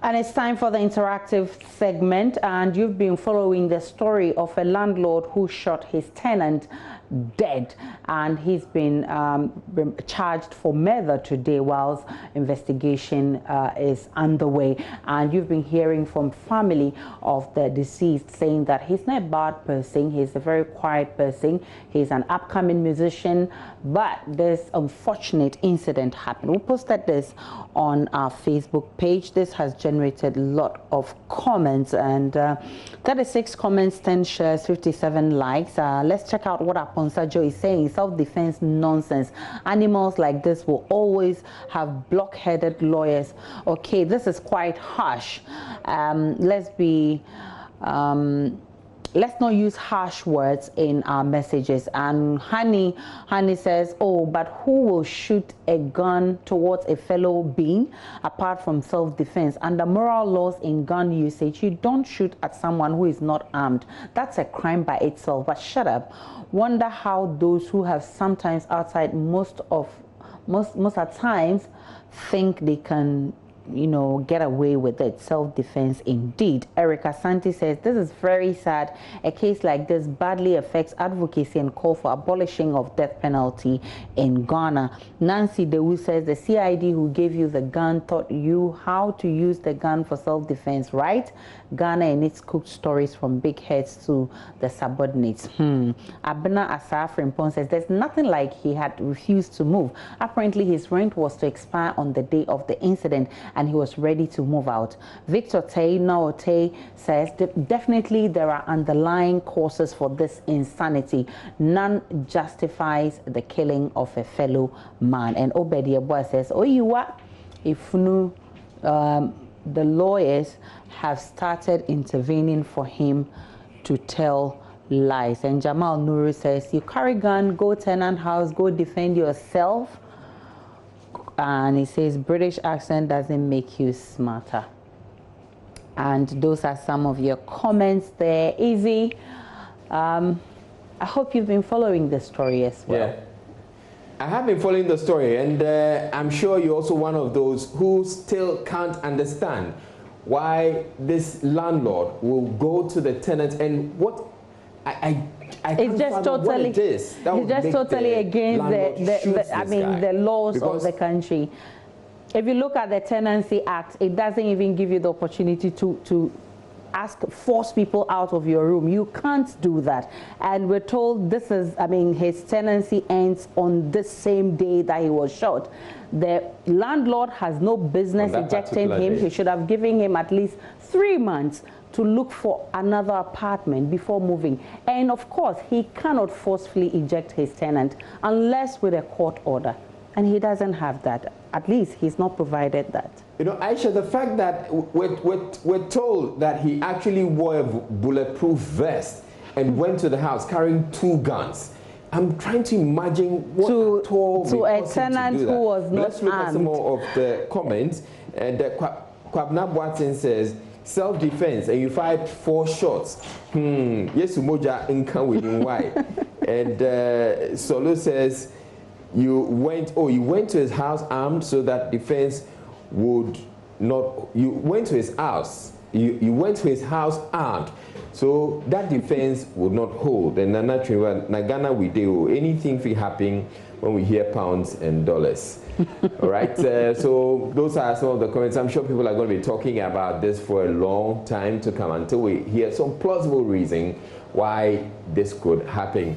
And it's time for the interactive segment, and you've been following the story of a landlord who shot his tenant dead, and he's been charged for murder today whilst investigation is underway. And you've been hearing from family of the deceased saying that he's not a bad person, he's a very quiet person, he's an upcoming musician, but this unfortunate incident happened. We posted this on our Facebook page. This has generated a lot of comments, and 36 comments, 10 shares, 57 likes. Let's check out what Aponsajo is saying. Self-defense nonsense. Animals like this will always have block-headed lawyers. Okay, this is quite harsh. Let's not use harsh words in our messages. And Honey says, oh, but who will shoot a gun towards a fellow being apart from self-defense? Under moral laws in gun usage, you don't shoot at someone who is not armed. That's a crime by itself. But shut up. Wonder how those who have sometimes outside most at times think they can, you know, get away with it. Self-defense indeed. Erica Santi says, this is very sad. A case like this badly affects advocacy and call for abolishing of death penalty in Ghana. Nancy Dewu says, the CID who gave you the gun taught you how to use the gun for self-defense, right? Ghana and its cooked stories from big heads to the subordinates. Abena Asaf Frimpon says, there's nothing like he had refused to move. Apparently his rent was to expire on the day of the incident and he was ready to move out. Victor Tay Naote says, definitely there are underlying causes for this insanity. None justifies the killing of a fellow man. And Obedi Abua says, Oyiwa, if no, the lawyers have started intervening for him to tell lies. And Jamal Nuru says, you carry gun, go tenant house, go defend yourself. And he says, British accent doesn't make you smarter. And those are some of your comments there. Easy. I hope you've been following the story as well. Yeah. I have been following the story, and I'm sure you're also one of those who still can't understand why this landlord will go to the tenant and what I it's just totally, it is. It's just totally against the laws of the country. If you look at the Tenancy Act, it doesn't even give you the opportunity to force people out of your room. You can't do that. And we're told this is, his tenancy ends on this same day that he was shot. The landlord has no business ejecting him. He should have given him at least 3 months to look for another apartment before moving. And of course, he cannot forcefully eject his tenant unless with a court order. And he doesn't have that. At least he's not provided that. You know, Aisha, the fact that we're told that he actually wore a bulletproof vest and went to the house carrying 2 guns. I'm trying to imagine what to a tenant who was not Let's look at some more of the comments. And Kwabna Watson says, self-defense, and you fired 4 shots. Yes, Umoja Inka with why? And Solo says, you went to his house armed so that defense would not. You went to his house. You went to his house armed, so that defense would not hold. And Nagana we do anything will happen when we hear pounds and dollars. All right. So those are some of the comments. I'm sure people are going to be talking about this for a long time to come until we hear some plausible reason why this could happen.